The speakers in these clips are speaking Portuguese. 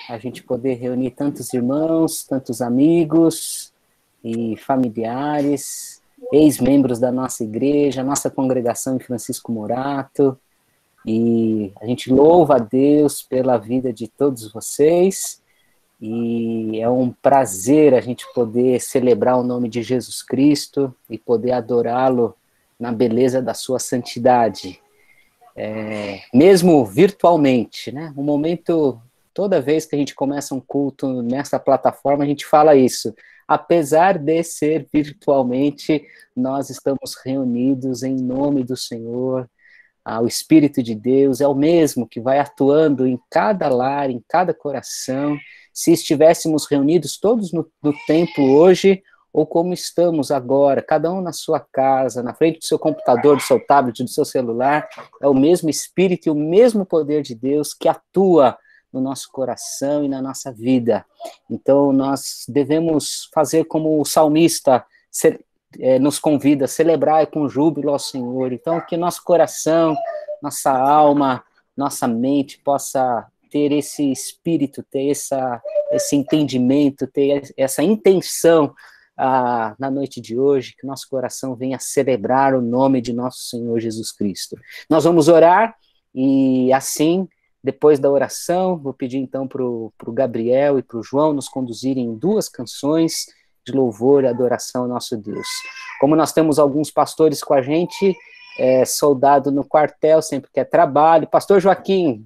a gente poder reunir tantos irmãos, tantos amigos e familiares, ex-membros da nossa igreja, nossa congregação em Francisco Morato, e a gente louva a Deus pela vida de todos vocês, e é um prazer a gente poder celebrar o nome de Jesus Cristo e poder adorá-lo na beleza da sua santidade, mesmo virtualmente, né? Um momento, toda vez que a gente começa um culto nessa plataforma, a gente fala isso. Apesar de ser virtualmente, nós estamos reunidos em nome do Senhor. O Espírito de Deus é o mesmo que vai atuando em cada lar, em cada coração. Se estivéssemos reunidos todos no templo hoje, ou como estamos agora, cada um na sua casa, na frente do seu computador, do seu tablet, do seu celular, é o mesmo Espírito e o mesmo poder de Deus que atua no nosso coração e na nossa vida. Então, nós devemos fazer como o salmista nos convida a celebrar com júbilo ao Senhor. Então, que nosso coração, nossa alma, nossa mente possa ter esse espírito, ter esse entendimento, ter essa intenção na noite de hoje, que nosso coração venha celebrar o nome de nosso Senhor Jesus Cristo. Nós vamos orar e assim, depois da oração, vou pedir então para o Gabriel e para o João nos conduzirem em 2 canções de louvor e adoração ao nosso Deus. Como nós temos alguns pastores com a gente, soldado no quartel, sempre que é trabalho, pastor Joaquim,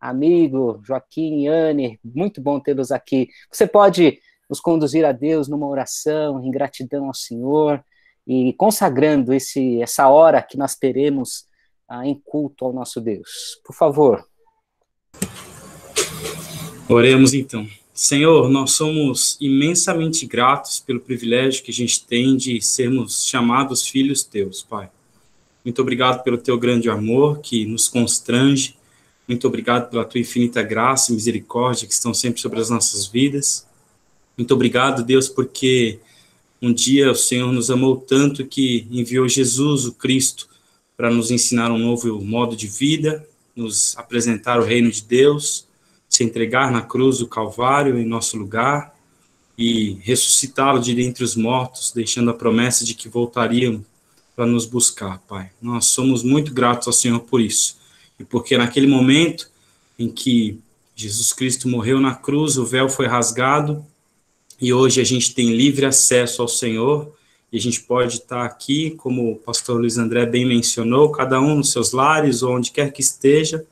amigo, Joaquim, Anne, muito bom tê-los aqui. Você pode nos conduzir a Deus numa oração, em gratidão ao Senhor, e consagrando essa hora que nós teremos em culto ao nosso Deus. Por favor. Oremos então. Senhor, nós somos imensamente gratos pelo privilégio que a gente tem de sermos chamados filhos teus, Pai. Muito obrigado pelo teu grande amor que nos constrange. Muito obrigado pela tua infinita graça e misericórdia que estão sempre sobre as nossas vidas. Muito obrigado, Deus, porque um dia o Senhor nos amou tanto que enviou Jesus, o Cristo, para nos ensinar um novo modo de vida, nos apresentar o reino de Deus, se entregar na cruz do Calvário em nosso lugar e ressuscitá-lo de dentre os mortos, deixando a promessa de que voltariam para nos buscar, Pai. Nós somos muito gratos ao Senhor por isso. E porque naquele momento em que Jesus Cristo morreu na cruz, o véu foi rasgado e hoje a gente tem livre acesso ao Senhor e a gente pode estar aqui, como o pastor Luiz André bem mencionou, cada um nos seus lares ou onde quer que esteja,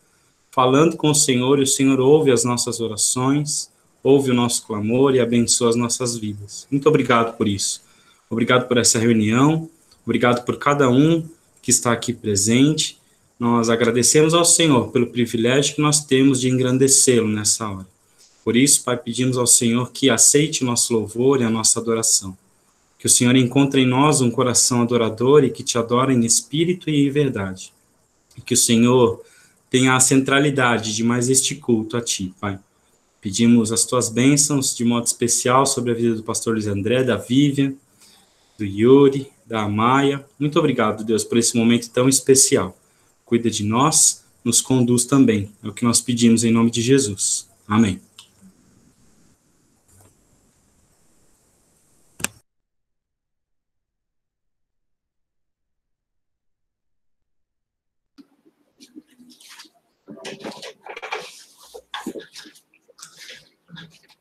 falando com o Senhor, e o Senhor ouve as nossas orações, ouve o nosso clamor e abençoa as nossas vidas. Muito obrigado por isso. Obrigado por essa reunião, obrigado por cada um que está aqui presente. Nós agradecemos ao Senhor pelo privilégio que nós temos de engrandecê-lo nessa hora. Por isso, Pai, pedimos ao Senhor que aceite o nosso louvor e a nossa adoração. Que o Senhor encontre em nós um coração adorador e que te adore em espírito e em verdade. E que o Senhor tenha a centralidade de mais este culto a Ti, Pai. Pedimos as Tuas bênçãos de modo especial sobre a vida do pastor Luiz André, da Vivian, do Yuri, da Amaya. Muito obrigado, Deus, por esse momento tão especial. Cuida de nós, nos conduz também. É o que nós pedimos em nome de Jesus. Amém.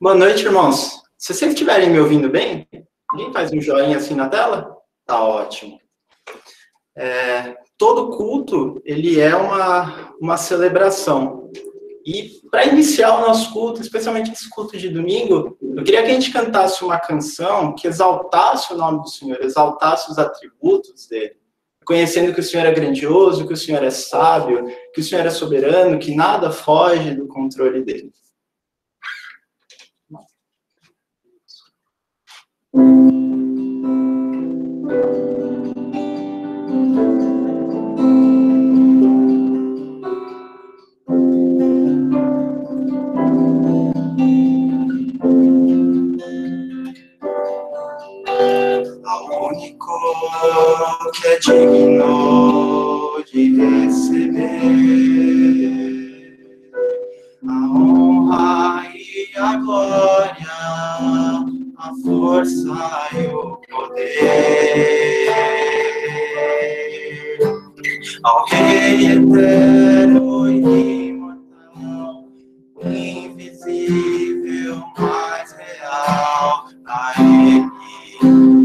Boa noite, irmãos. Se vocês estiverem me ouvindo bem, alguém faz um joinha assim na tela? Tá ótimo. Todo culto, ele é uma celebração. E para iniciar o nosso culto, especialmente esse culto de domingo, eu queria que a gente cantasse uma canção que exaltasse o nome do Senhor, exaltasse os atributos dele, conhecendo que o Senhor é grandioso, que o Senhor é sábio, que o Senhor é soberano, que nada foge do controle dele. Ao único que é digno de receber a honra e invisível, mais real, a Ele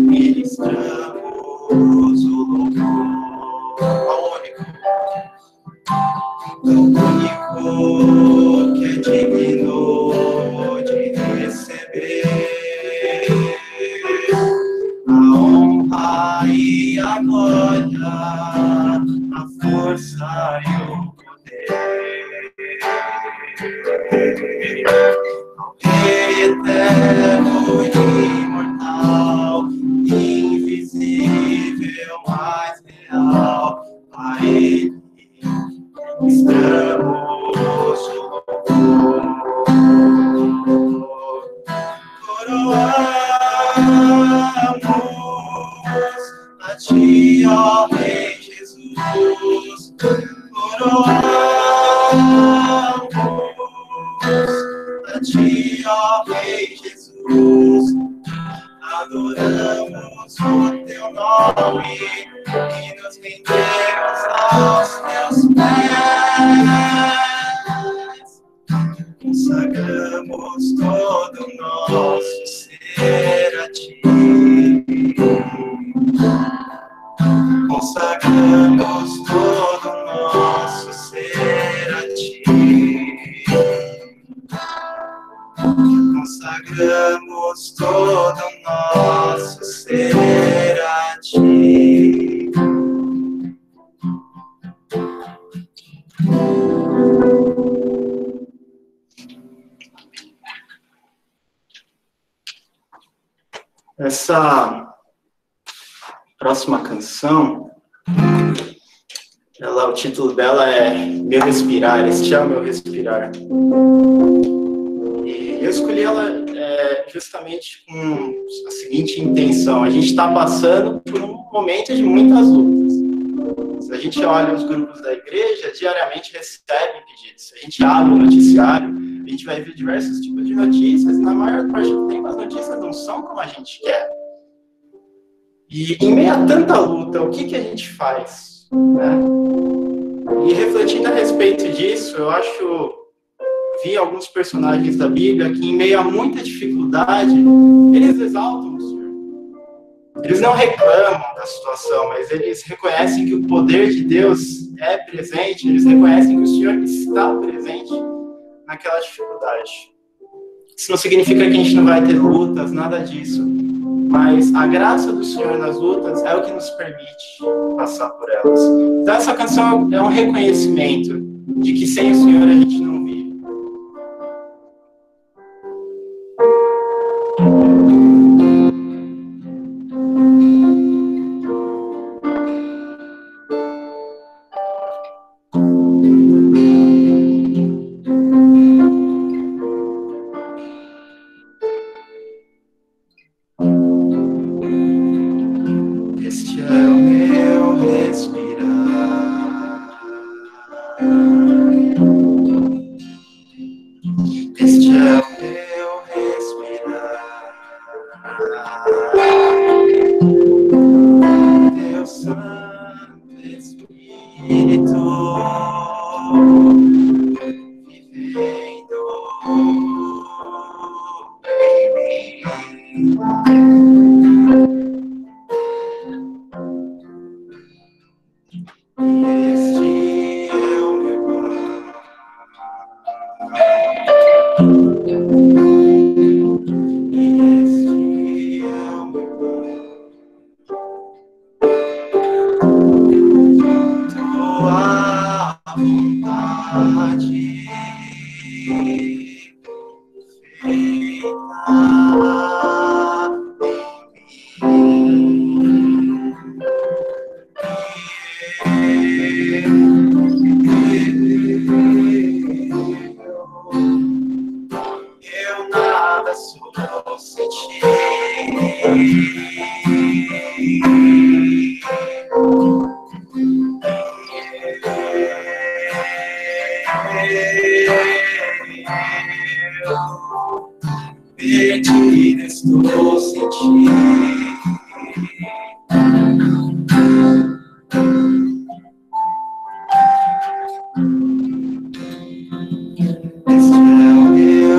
ministramos o louvor. Ao único que é digno de receber a honra e a glória, a força e o ao Rei eterno e imortal, invisível, mais real, a Ele estamos o louvor. Coroamos a Ti, ó Rei Jesus, coroamos a Ti, ó Rei Jesus, adoramos o Teu nome e nos rendemos aos Teus pés. Consagramos todo o nosso ser a Ti. Consagramos todo o nosso ser a Ti. Consagramos todo o nosso ser a Ti. Essa próxima canção, o título dela é Meu Respirar, Este é o Meu Respirar. E eu escolhi ela justamente com a seguinte intenção: a gente está passando por um momento de muitas lutas. Se a gente olha os grupos da igreja, diariamente recebe pedidos. Se a gente abre o noticiário, a gente vai ver diversos tipos de notícias, e na maior parte do tempo as notícias não são como a gente quer. E em meio a tanta luta, o que a gente faz? Né? E refletindo a respeito disso, eu vi alguns personagens da Bíblia que, em meio a muita dificuldade, eles exaltam o Senhor. Eles não reclamam da situação, mas eles reconhecem que o poder de Deus é presente, eles reconhecem que o Senhor está presente naquela dificuldade. Isso não significa que a gente não vai ter lutas, nada disso. Mas a graça do Senhor nas lutas é o que nos permite passar por elas. Então essa canção é um reconhecimento de que sem o Senhor a gente não vive. Perdida estou sentindo. Este é o meu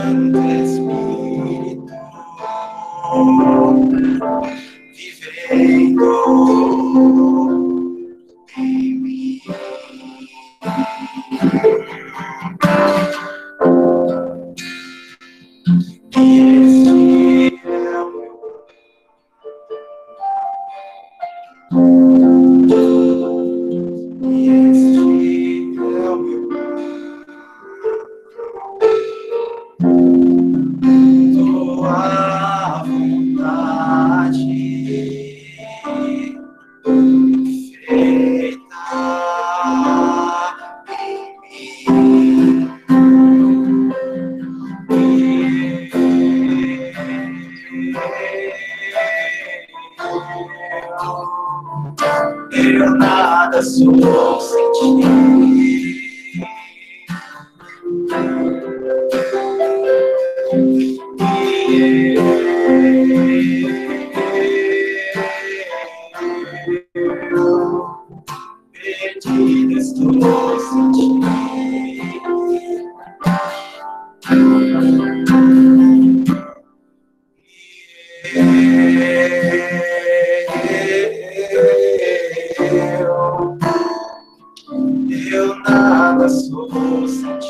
Santo Espírito, vivendo em mim. E este é o meu tua vontade feita em mim. Eu nada sou sem ti. Perdido estou sem ti. Eu nada sou sem ti.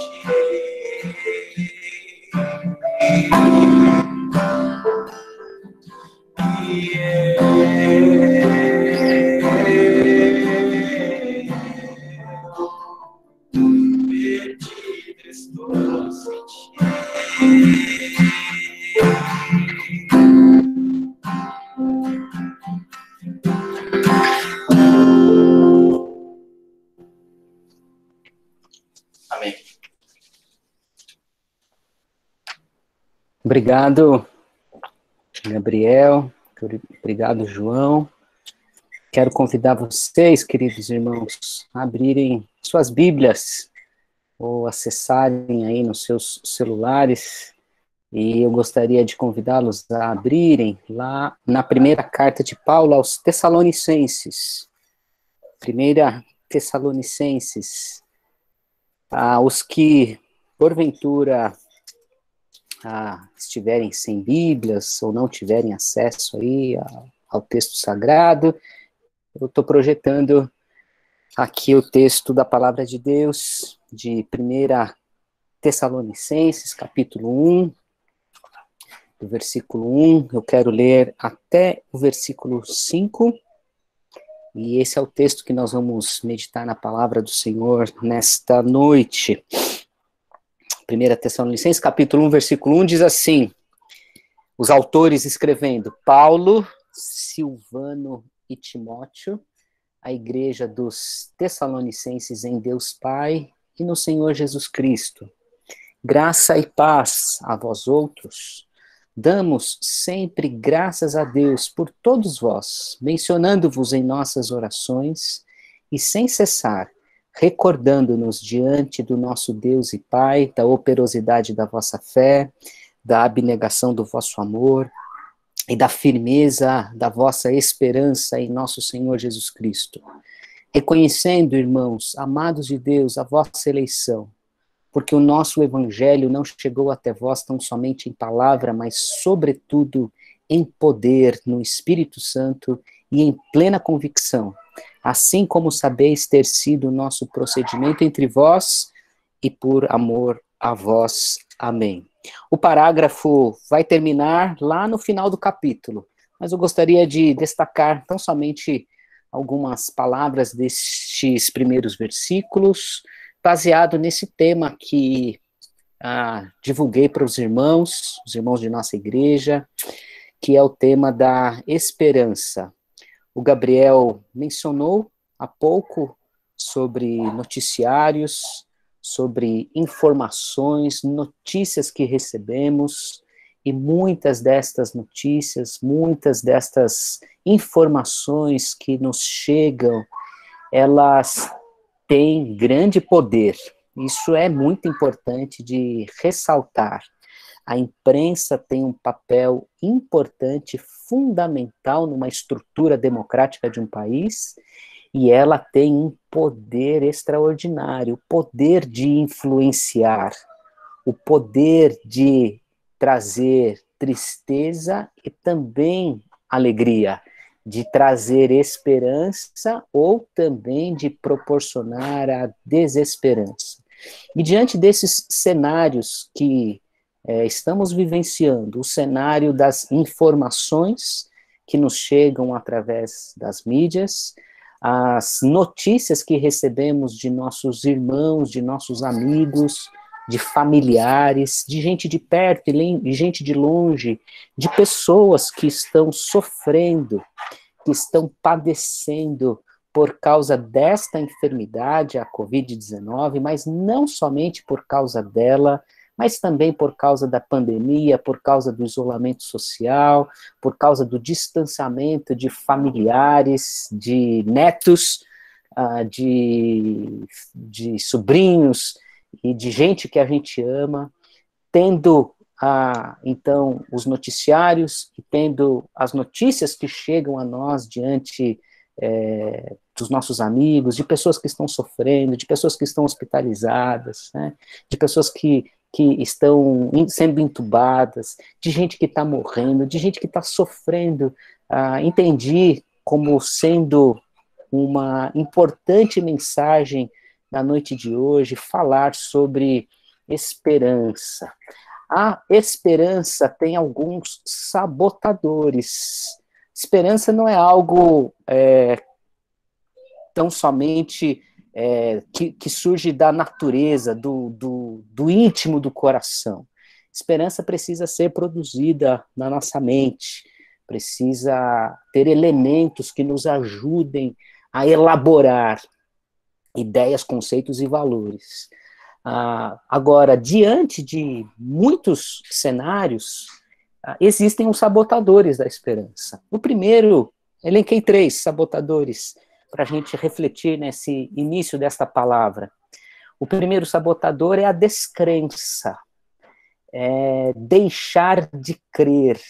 Perdido estou sem ti. Amém. Obrigado, Gabriel. Obrigado, João. Quero convidar vocês, queridos irmãos, a abrirem suas Bíblias ou acessarem aí nos seus celulares. E eu gostaria de convidá-los a abrirem lá na primeira carta de Paulo aos Tessalonicenses. Primeira Tessalonicenses. Os que, porventura, estiverem sem Bíblias ou não tiverem acesso aí ao texto sagrado, eu estou projetando aqui o texto da Palavra de Deus, de 1 Tessalonicenses, capítulo 1, do versículo 1, eu quero ler até o versículo 5, e esse é o texto que nós vamos meditar na Palavra do Senhor nesta noite. 1 Tessalonicenses, capítulo 1, versículo 1, diz assim, os autores escrevendo, Paulo, Silvano e Timóteo, a igreja dos Tessalonicenses em Deus Pai e no Senhor Jesus Cristo. Graça e paz a vós outros. Damos sempre graças a Deus por todos vós, mencionando-vos em nossas orações e sem cessar, recordando-nos diante do nosso Deus e Pai, da operosidade da vossa fé, da abnegação do vosso amor e da firmeza da vossa esperança em nosso Senhor Jesus Cristo. Reconhecendo, irmãos, amados de Deus, a vossa eleição, porque o nosso evangelho não chegou até vós tão somente em palavra, mas sobretudo em poder, no Espírito Santo e em plena convicção, assim como sabeis ter sido o nosso procedimento entre vós e por amor a vós. Amém. O parágrafo vai terminar lá no final do capítulo, mas eu gostaria de destacar tão somente algumas palavras destes primeiros versículos, baseado nesse tema que divulguei para os irmãos de nossa igreja, que é o tema da esperança. O Gabriel mencionou há pouco sobre noticiários, sobre informações, notícias que recebemos, e muitas destas notícias, muitas destas informações que nos chegam, elas têm grande poder. Isso é muito importante de ressaltar. A imprensa tem um papel importante, fundamental numa estrutura democrática de um país, e ela tem um poder extraordinário, o poder de influenciar, o poder de trazer tristeza e também alegria, de trazer esperança ou também de proporcionar a desesperança. E diante desses cenários que estamos vivenciando, o cenário das informações que nos chegam através das mídias, as notícias que recebemos de nossos irmãos, de nossos amigos, de familiares, de gente de perto e de gente de longe, de pessoas que estão sofrendo, que estão padecendo por causa desta enfermidade, a Covid-19, mas não somente por causa dela, mas também por causa da pandemia, por causa do isolamento social, por causa do distanciamento de familiares, de netos, de sobrinhos e de gente que a gente ama, tendo então os noticiários e tendo as notícias que chegam a nós diante dos nossos amigos, de pessoas que estão sofrendo, de pessoas que estão hospitalizadas, né, de pessoas que estão sendo entubadas, de gente que está morrendo, de gente que está sofrendo. Entendi como sendo uma importante mensagem na noite de hoje falar sobre esperança. A esperança tem alguns sabotadores. Esperança não é algo tão somente que surge da natureza, do íntimo do coração. Esperança precisa ser produzida na nossa mente, precisa ter elementos que nos ajudem a elaborar ideias, conceitos e valores. Agora, diante de muitos cenários, existem os sabotadores da esperança. O primeiro, elenquei 3 sabotadores para a gente refletir nesse início desta palavra. O primeiro sabotador é a descrença, é deixar de crer.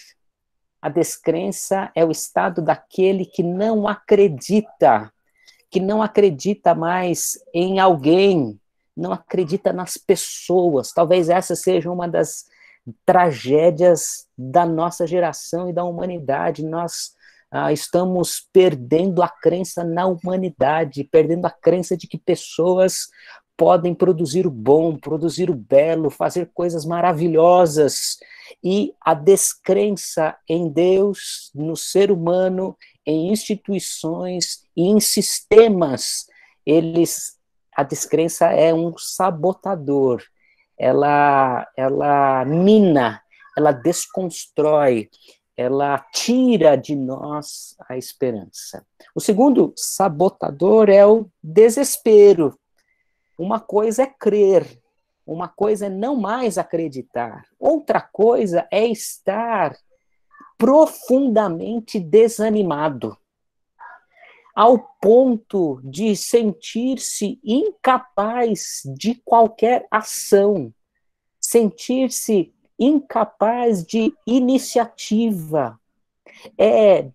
A descrença é o estado daquele que não acredita mais em alguém, não acredita nas pessoas. Talvez essa seja uma das tragédias da nossa geração e da humanidade. Nós estamos perdendo a crença na humanidade, perdendo a crença de que pessoas podem produzir o bom, produzir o belo, fazer coisas maravilhosas. E a descrença em Deus, no ser humano, em instituições e em sistemas, a descrença é um sabotador. Ela mina, ela desconstrói, ela tira de nós a esperança. O segundo sabotador é o desespero. Uma coisa é crer, uma coisa é não mais acreditar, outra coisa é estar profundamente desanimado, ao ponto de sentir-se incapaz de qualquer ação, sentir-se incapaz de iniciativa, é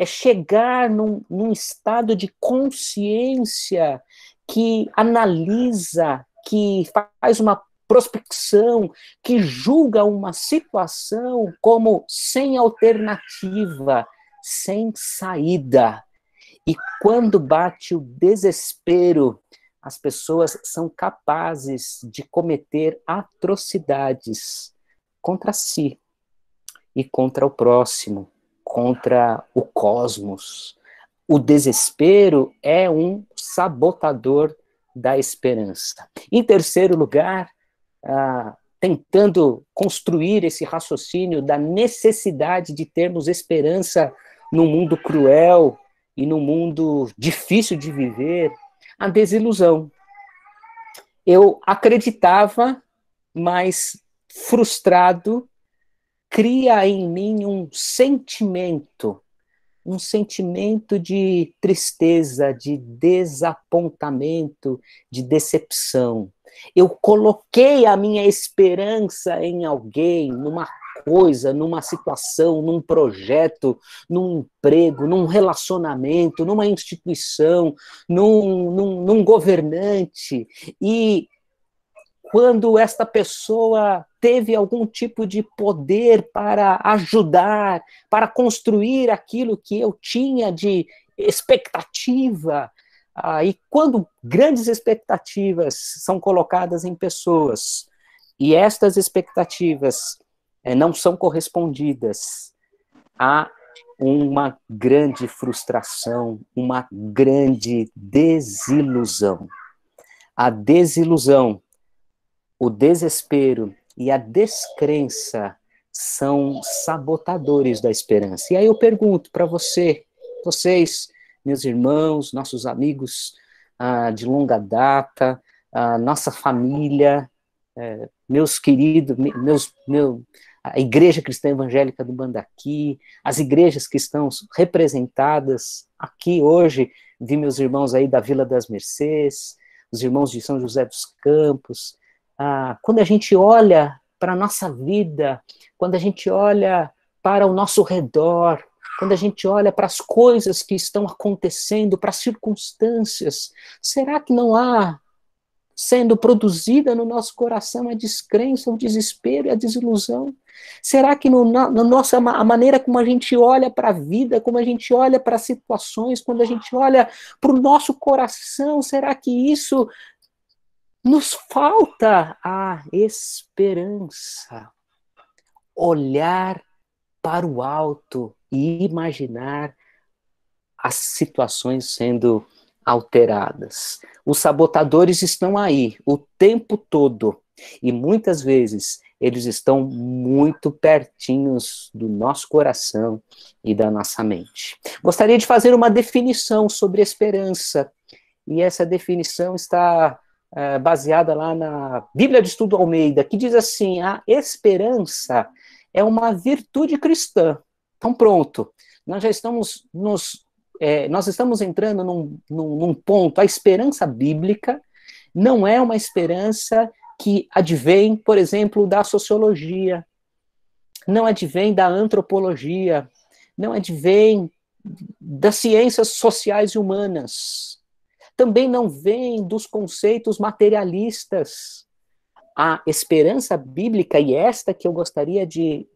chegar num estado de consciência que analisa, que faz uma prospecção, que julga uma situação como sem alternativa, sem saída. E quando bate o desespero, as pessoas são capazes de cometer atrocidades contra si e contra o próximo, contra o cosmos. O desespero é um sabotador da esperança. Em terceiro lugar, tentando construir esse raciocínio da necessidade de termos esperança num mundo cruel e num mundo difícil de viver, a desilusão. Eu acreditava, mas frustrado, cria em mim um sentimento de tristeza, de desapontamento, de decepção. Eu coloquei a minha esperança em alguém, numa coisa, numa situação, num projeto, num emprego, num relacionamento, numa instituição, num governante. E quando esta pessoa teve algum tipo de poder para ajudar, para construir aquilo que eu tinha de expectativa. E quando grandes expectativas são colocadas em pessoas, e estas expectativas não são correspondidas, há uma grande frustração, uma grande desilusão. A desilusão, o desespero e a descrença são sabotadores da esperança. E aí eu pergunto para vocês, meus irmãos, nossos amigos de longa data, nossa família, meus queridos, a Igreja Cristã Evangélica do Bandaqui, as igrejas que estão representadas aqui hoje, vi meus irmãos aí da Vila das Mercês, os irmãos de São José dos Campos. Quando a gente olha para a nossa vida, quando a gente olha para o nosso redor, quando a gente olha para as coisas que estão acontecendo, para as circunstâncias, será que não há sendo produzida no nosso coração a descrença, o desespero e a desilusão? Será que a maneira como a gente olha para a vida, como a gente olha para as situações, quando a gente olha para o nosso coração, será que isso nos falta a esperança? Olhar para o alto e imaginar as situações sendo alteradas. Os sabotadores estão aí o tempo todo e muitas vezes eles estão muito pertinhos do nosso coração e da nossa mente. Gostaria de fazer uma definição sobre esperança, e essa definição está baseada lá na Bíblia de Estudo Almeida, que diz assim: a esperança é uma virtude cristã. Então pronto, nós já estamos nós estamos entrando num ponto. A esperança bíblica não é uma esperança que advém, por exemplo, da sociologia, não advém da antropologia, não advém das ciências sociais e humanas, também não vem dos conceitos materialistas. A esperança bíblica, e esta que eu gostaria de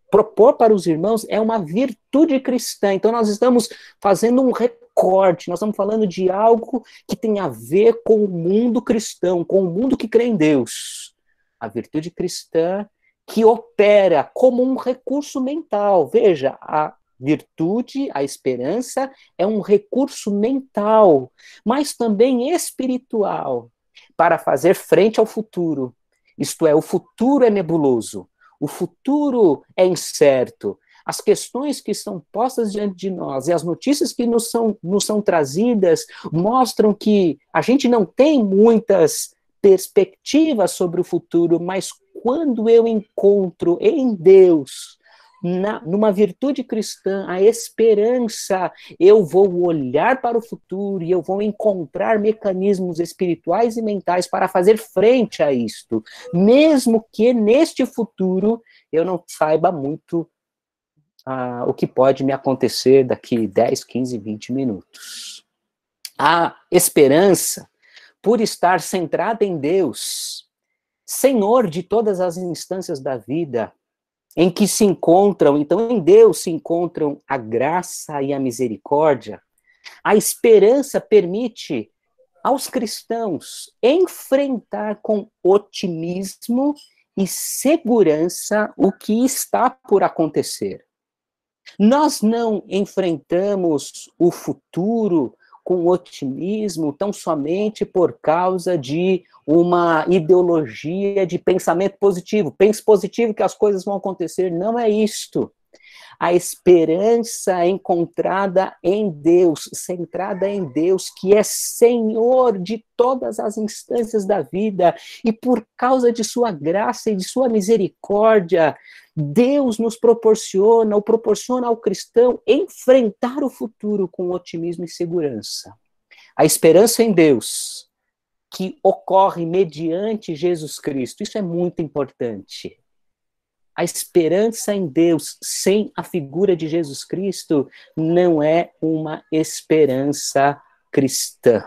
propor para os irmãos, é uma virtude cristã. Então nós estamos fazendo um recorte, nós estamos falando de algo que tem a ver com o mundo cristão, com o mundo que crê em Deus. A virtude cristã que opera como um recurso mental. Veja, a virtude, a esperança, é um recurso mental, mas também espiritual, para fazer frente ao futuro. Isto é, o futuro é nebuloso, o futuro é incerto. As questões que estão postas diante de nós e as notícias que nos são trazidas mostram que a gente não tem muitas perspectivas sobre o futuro, mas quando eu encontro em Deus, numa virtude cristã, a esperança, eu vou olhar para o futuro e eu vou encontrar mecanismos espirituais e mentais para fazer frente a isto, mesmo que neste futuro eu não saiba muito o que pode me acontecer daqui 10, 15, 20 minutos. A esperança, por estar centrada em Deus, Senhor de todas as instâncias da vida, em que se encontram, então em Deus se encontram a graça e a misericórdia, a esperança permite aos cristãos enfrentar com otimismo e segurança o que está por acontecer. Nós não enfrentamos o futuro com otimismo tão somente por causa de uma ideologia de pensamento positivo. Pense positivo que as coisas vão acontecer. Não é isto. A esperança encontrada em Deus, centrada em Deus, que é Senhor de todas as instâncias da vida, e por causa de sua graça e de sua misericórdia, Deus nos proporciona, ou proporciona ao cristão, enfrentar o futuro com otimismo e segurança. A esperança em Deus, que ocorre mediante Jesus Cristo, isso é muito importante. A esperança em Deus sem a figura de Jesus Cristo não é uma esperança cristã.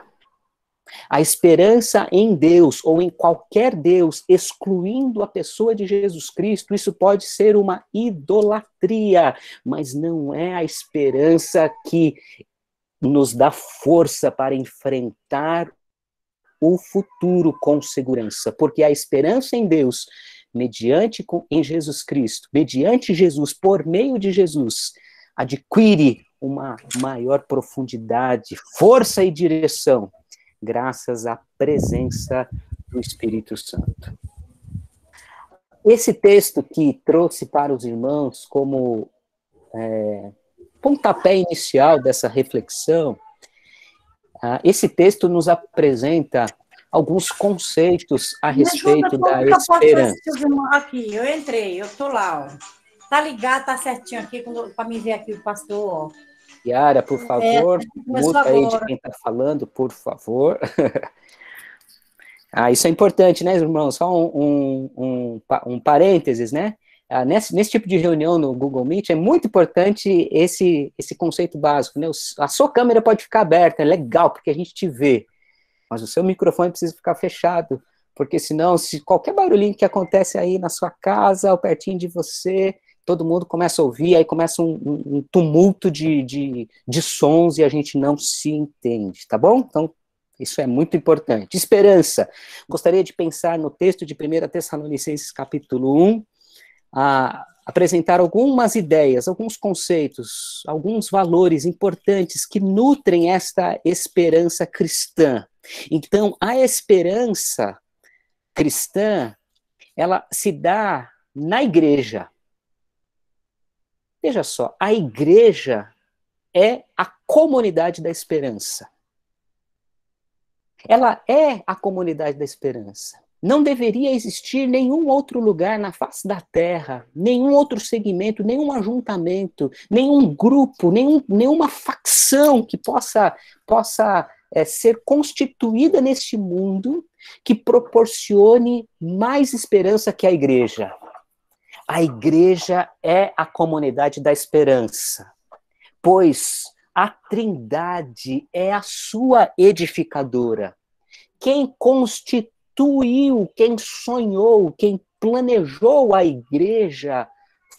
A esperança em Deus, ou em qualquer Deus, excluindo a pessoa de Jesus Cristo, isso pode ser uma idolatria, mas não é a esperança que nos dá força para enfrentar o futuro com segurança, porque a esperança em Deus, em Jesus Cristo, mediante Jesus, por meio de Jesus, adquire uma maior profundidade, força e direção, graças à presença do Espírito Santo. Esse texto que trouxe para os irmãos como pontapé inicial dessa reflexão, esse texto nos apresenta alguns conceitos a respeito da esperança. Aqui, eu entrei, eu estou lá, ó. Tá ligado, tá certinho aqui, para me ver aqui o pastor, ó. Yara, por favor, muta aí de quem está falando, por favor. Isso é importante, né, irmãos? Só um parênteses, né? Nesse tipo de reunião no Google Meet, é muito importante esse conceito básico, né? A sua câmera pode ficar aberta, é legal, porque a gente te vê, mas o seu microfone precisa ficar fechado, porque senão, se qualquer barulhinho que acontece aí na sua casa, ou pertinho de você, todo mundo começa a ouvir, aí começa um tumulto de sons e a gente não se entende, tá bom? Então, isso é muito importante. Esperança. Gostaria de pensar no texto de 1 Tessalonicenses, capítulo 1, apresentar algumas ideias, alguns conceitos, alguns valores importantes que nutrem esta esperança cristã. Então, a esperança cristã, ela se dá na igreja. Veja só, a igreja é a comunidade da esperança. Ela é a comunidade da esperança. Não deveria existir nenhum outro lugar na face da terra, nenhum outro segmento, nenhum ajuntamento, nenhum grupo, nenhuma facção que possa ser constituída neste mundo que proporcione mais esperança que a igreja. A igreja é a comunidade da esperança, pois a Trindade é a sua edificadora. Quem constituiu, quem sonhou, quem planejou a igreja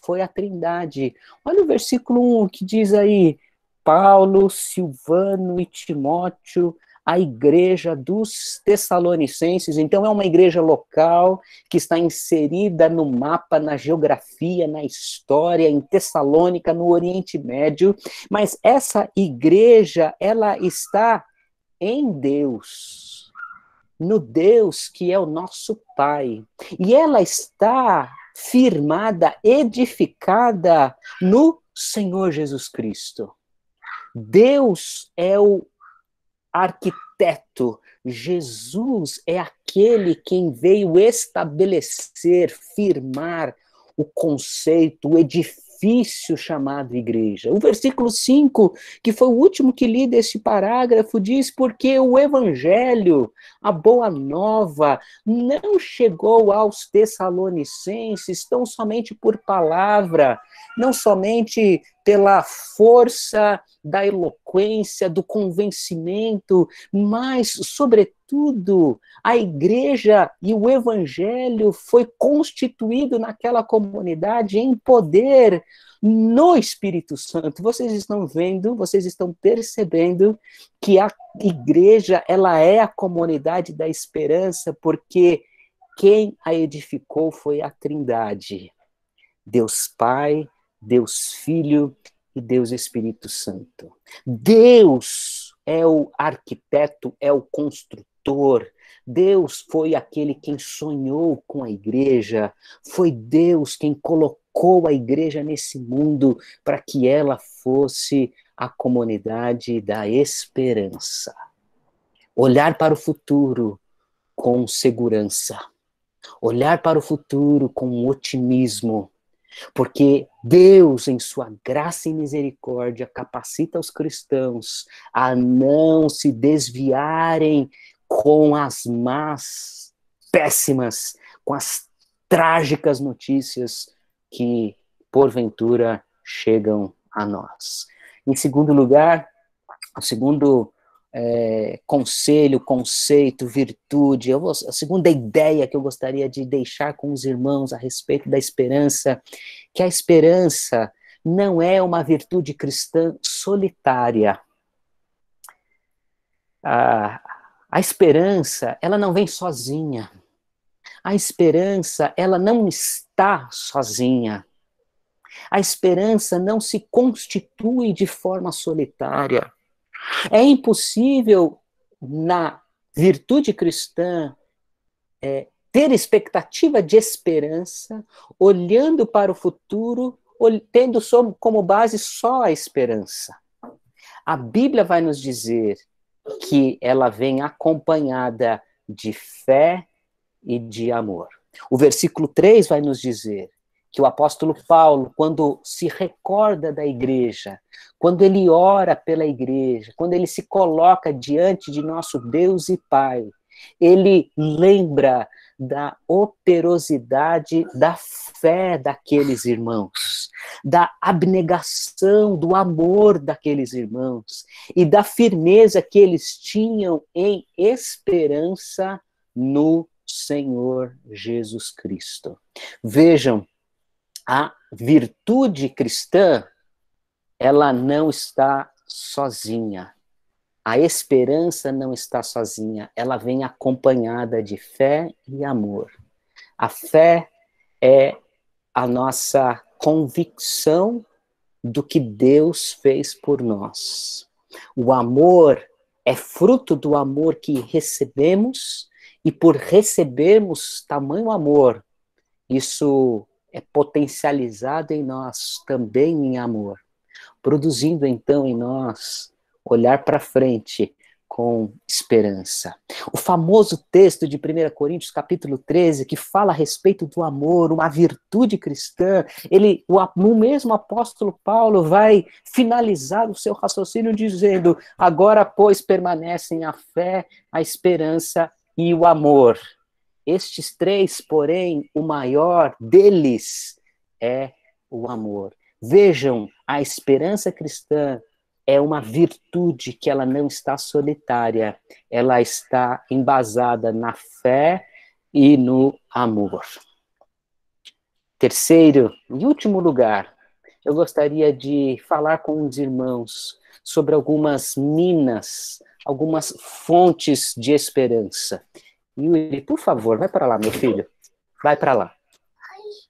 foi a Trindade. Olha o versículo 1 que diz aí: Paulo, Silvano e Timóteo, a igreja dos Tessalonicenses. Então é uma igreja local que está inserida no mapa, na geografia, na história, em Tessalônica, no Oriente Médio, mas essa igreja, ela está em Deus, no Deus que é o nosso Pai, e ela está firmada, edificada no Senhor Jesus Cristo. Deus é o arquiteto, Jesus é aquele quem veio estabelecer, firmar o conceito, o edifício chamado igreja. O versículo 5, que foi o último que li desse parágrafo, diz: porque o evangelho, a boa nova, não chegou aos Tessalonicenses tão somente por palavra, não somente pela força da eloquência, do convencimento, mas, sobretudo, a igreja e o evangelho foi constituído naquela comunidade em poder no Espírito Santo. Vocês estão vendo, vocês estão percebendo que a igreja, ela é a comunidade da esperança, porque quem a edificou foi a Trindade. Deus Pai, Deus Filho e Deus Espírito Santo. Deus é o arquiteto, é o construtor. Deus foi aquele quem sonhou com a igreja. Foi Deus quem colocou a igreja nesse mundo para que ela fosse a comunidade da esperança. Olhar para o futuro com segurança. Olhar para o futuro com otimismo. Porque Deus, em sua graça e misericórdia, capacita os cristãos a não se desviarem com as más, péssimas, com as trágicas notícias que, porventura, chegam a nós. Em segundo lugar, o segundo conselho, conceito, virtude. A segunda ideia que eu gostaria de deixar com os irmãos a respeito da esperança, que a esperança não é uma virtude cristã solitária. A esperança, ela não vem sozinha. A esperança, ela não está sozinha. A esperança não se constitui de forma solitária. É impossível, na virtude cristã, ter expectativa de esperança, olhando para o futuro, tendo como base só a esperança. A Bíblia vai nos dizer que ela vem acompanhada de fé e de amor. O versículo 3 vai nos dizer que o apóstolo Paulo, quando se recorda da igreja, quando ele ora pela igreja, quando ele se coloca diante de nosso Deus e Pai, ele lembra da operosidade da fé daqueles irmãos, da abnegação, do amor daqueles irmãos e da firmeza que eles tinham em esperança no Senhor Jesus Cristo. Vejam, a virtude cristã, ela não está sozinha. A esperança não está sozinha, ela vem acompanhada de fé e amor. A fé é a nossa convicção do que Deus fez por nós. O amor é fruto do amor que recebemos, e por recebermos tamanho amor, isso é potencializado em nós também em amor, produzindo então em nós olhar para frente com esperança. O famoso texto de 1 Coríntios, capítulo 13, que fala a respeito do amor, uma virtude cristã, o mesmo apóstolo Paulo vai finalizar o seu raciocínio dizendo: agora, pois, permanecem a fé, a esperança e o amor. Estes três, porém, o maior deles é o amor. Vejam, a esperança cristã é uma virtude que ela não está solitária, ela está embasada na fé e no amor. Terceiro e último lugar, eu gostaria de falar com os irmãos sobre algumas minas, algumas fontes de esperança. Yuri, por favor, vai para lá, meu filho. Vai para lá.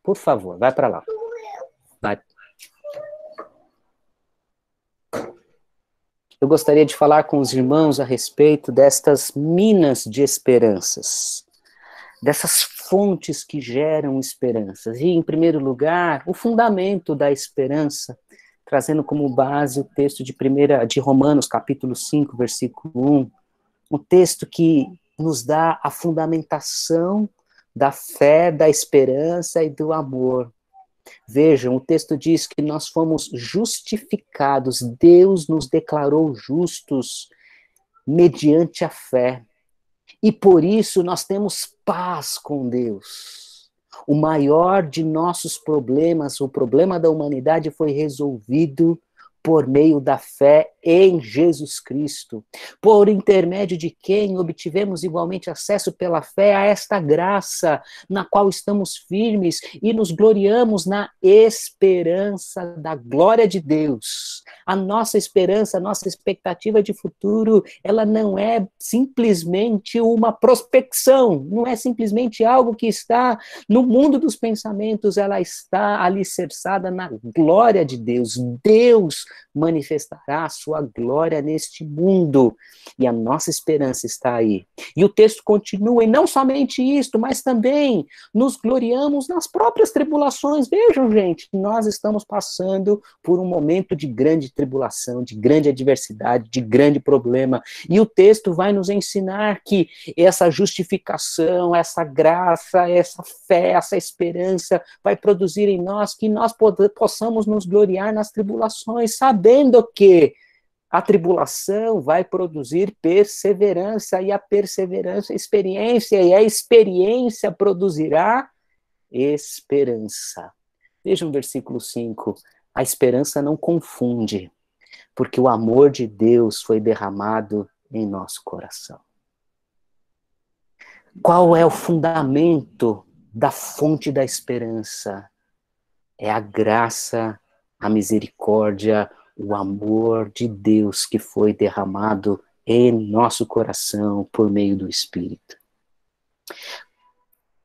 Por favor, vai para lá. Vai. Eu gostaria de falar com os irmãos a respeito destas minas de esperanças, dessas fontes que geram esperanças. E, em primeiro lugar, o fundamento da esperança, trazendo como base o texto de Romanos, capítulo 5, versículo 1, um texto que nos dá a fundamentação da fé, da esperança e do amor. Vejam, o texto diz que nós fomos justificados, Deus nos declarou justos mediante a fé. E por isso nós temos paz com Deus. O maior de nossos problemas, o problema da humanidade, foi resolvido por meio da fé em Jesus Cristo, por intermédio de quem obtivemos igualmente acesso pela fé a esta graça, na qual estamos firmes e nos gloriamos na esperança da glória de Deus. A nossa esperança, a nossa expectativa de futuro, ela não é simplesmente uma prospecção, não é simplesmente algo que está no mundo dos pensamentos, ela está alicerçada na glória de Deus. Deus manifestará a sua glória neste mundo, e a nossa esperança está aí. E o texto continua, e não somente isto, mas também nos gloriamos nas próprias tribulações. Vejam, gente, nós estamos passando por um momento de grande tribulação, de grande adversidade, de grande problema, e o texto vai nos ensinar que essa justificação, essa graça, essa fé, essa esperança vai produzir em nós que nós possamos nos gloriar nas tribulações, sabendo que a tribulação vai produzir perseverança, e a perseverança, experiência, e a experiência produzirá esperança. Vejam o versículo 5. A esperança não confunde, porque o amor de Deus foi derramado em nosso coração. Qual é o fundamento da fonte da esperança? É a graça, a misericórdia, o amor de Deus que foi derramado em nosso coração por meio do Espírito.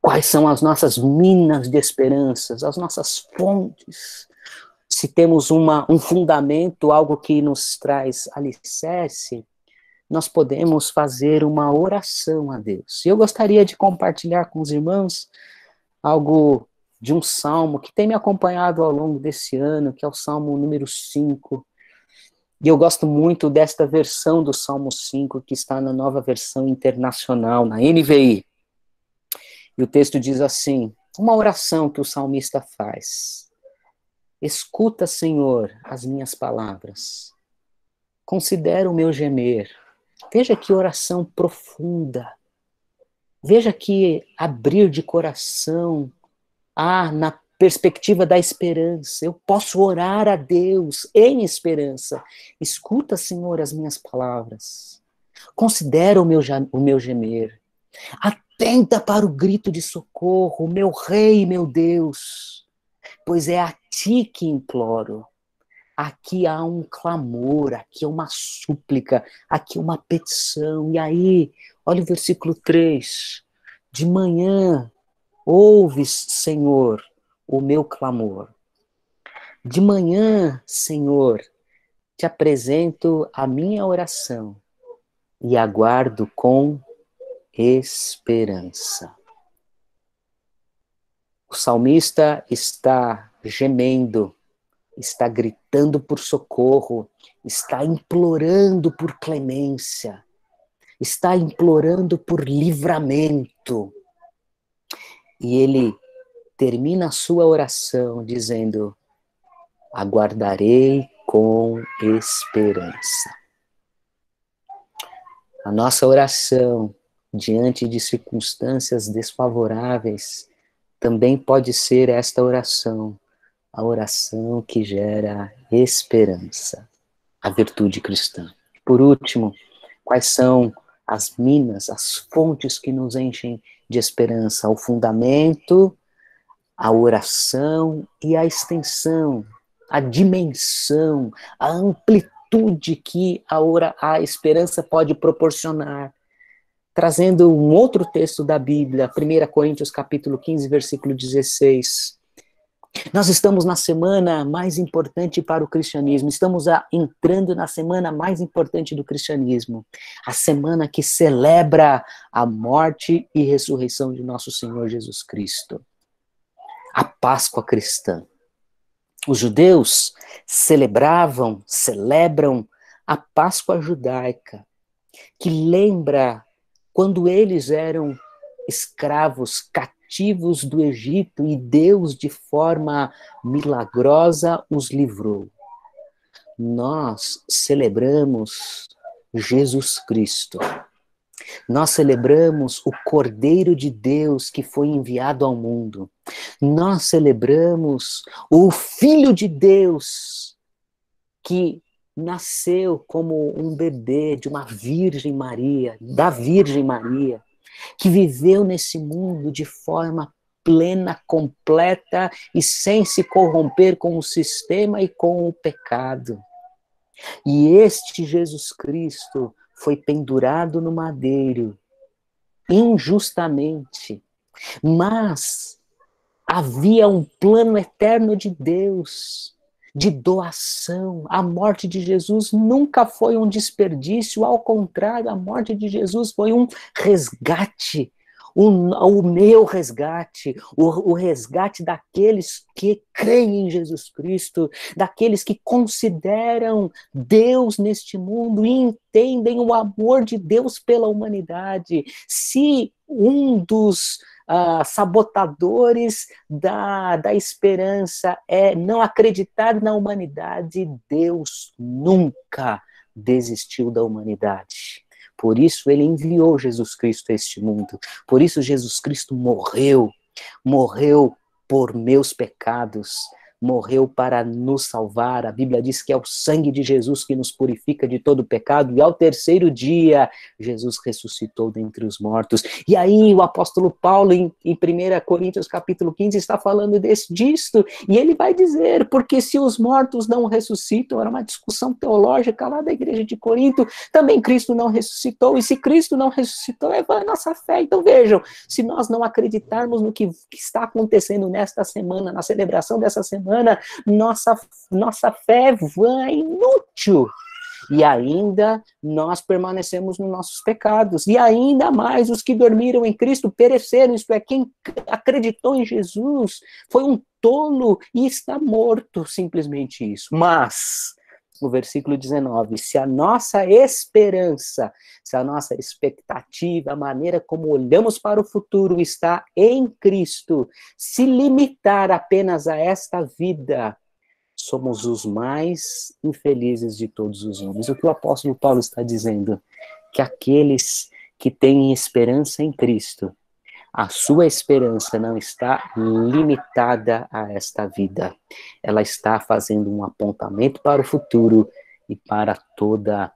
Quais são as nossas minas de esperanças, as nossas fontes? Se temos um fundamento, algo que nos traz alicerce, nós podemos fazer uma oração a Deus. E eu gostaria de compartilhar com os irmãos algo de um salmo que tem me acompanhado ao longo desse ano, que é o Salmo número 5. E eu gosto muito desta versão do Salmo 5, que está na Nova Versão Internacional, na NVI. E o texto diz assim, uma oração que o salmista faz. Escuta, Senhor, as minhas palavras. Considera o meu gemer. Veja que oração profunda. Veja que abrir de coração na perspectiva da esperança. Eu posso orar a Deus em esperança. Escuta, Senhor, as minhas palavras. Considera o meu gemer. Atenta para o grito de socorro, meu Rei, meu Deus, pois é a ti que imploro. Aqui há um clamor, aqui há uma súplica, aqui uma petição. E aí, olha o versículo 3. De manhã, ouves, Senhor, o meu clamor. De manhã, Senhor, te apresento a minha oração e aguardo com esperança. O salmista está gemendo, está gritando por socorro, está implorando por clemência, está implorando por livramento. E ele termina a sua oração dizendo: aguardarei com esperança. A nossa oração diante de circunstâncias desfavoráveis também pode ser esta oração, a oração que gera esperança, a virtude cristã. Por último, quais são as minas, as fontes que nos enchem de esperança? O fundamento, a oração e a extensão, a dimensão, a amplitude que a esperança pode proporcionar. Trazendo um outro texto da Bíblia, 1 Coríntios capítulo 15, versículo 16. Nós estamos na semana mais importante para o cristianismo, estamos entrando na semana mais importante do cristianismo, a semana que celebra a morte e ressurreição de nosso Senhor Jesus Cristo, a Páscoa cristã. Os judeus celebram a Páscoa judaica, que lembra quando eles eram escravos, cativos do Egito, e Deus, de forma milagrosa, os livrou. Nós celebramos Jesus Cristo. Nós celebramos o Cordeiro de Deus que foi enviado ao mundo. Nós celebramos o Filho de Deus que nasceu como um bebê de uma Virgem Maria, da Virgem Maria, que viveu nesse mundo de forma plena, completa e sem se corromper com o sistema e com o pecado. E este Jesus Cristo foi pendurado no madeiro, injustamente, mas havia um plano eterno de Deus, de doação. A morte de Jesus nunca foi um desperdício, ao contrário, a morte de Jesus foi um resgate, o meu resgate, o resgate daqueles que creem em Jesus Cristo, daqueles que consideram Deus neste mundo e entendem o amor de Deus pela humanidade. Se um dos sabotadores da esperança é não acreditar na humanidade, Deus nunca desistiu da humanidade. Por isso ele enviou Jesus Cristo a este mundo. Por isso Jesus Cristo morreu por meus pecados, morreu para nos salvar. A Bíblia diz que é o sangue de Jesus que nos purifica de todo pecado, e ao terceiro dia, Jesus ressuscitou dentre os mortos. E aí o apóstolo Paulo, em 1 Coríntios capítulo 15, está falando disto, e ele vai dizer, porque se os mortos não ressuscitam, era uma discussão teológica lá da igreja de Corinto, também Cristo não ressuscitou, e se Cristo não ressuscitou, é vã a nossa fé. Então vejam, se nós não acreditarmos no que está acontecendo nesta semana, na celebração dessa semana, nossa fé é vã, é inútil. E ainda nós permanecemos nos nossos pecados. E ainda mais, os que dormiram em Cristo pereceram, isto é, quem acreditou em Jesus foi um tolo e está morto, simplesmente isso. Mas, no versículo 19, se a nossa esperança, se a nossa expectativa, a maneira como olhamos para o futuro está em Cristo, se limitar apenas a esta vida, somos os mais infelizes de todos os homens. O que o apóstolo Paulo está dizendo? Que aqueles que têm esperança em Cristo, a sua esperança não está limitada a esta vida. Ela está fazendo um apontamento para o futuro e para toda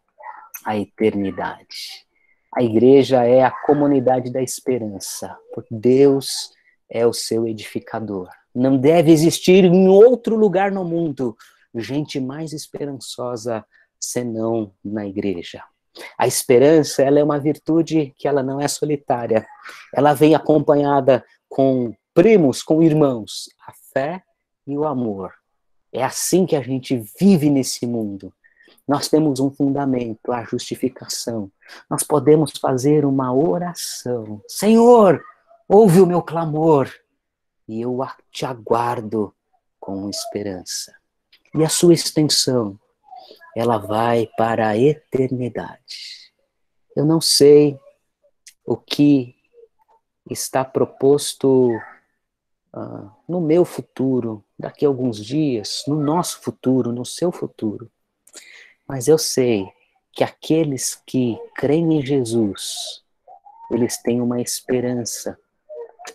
a eternidade. A igreja é a comunidade da esperança, porque Deus é o seu edificador. Não deve existir em outro lugar no mundo gente mais esperançosa senão na igreja. A esperança, ela é uma virtude que ela não é solitária. Ela vem acompanhada com primos, com irmãos, a fé e o amor. É assim que a gente vive nesse mundo. Nós temos um fundamento, a justificação. Nós podemos fazer uma oração. Senhor, ouve o meu clamor. E eu te aguardo com esperança. E a sua extensão, ela vai para a eternidade. Eu não sei o que está proposto no meu futuro, daqui a alguns dias, no nosso futuro, no seu futuro. Mas eu sei que aqueles que creem em Jesus, eles têm uma esperança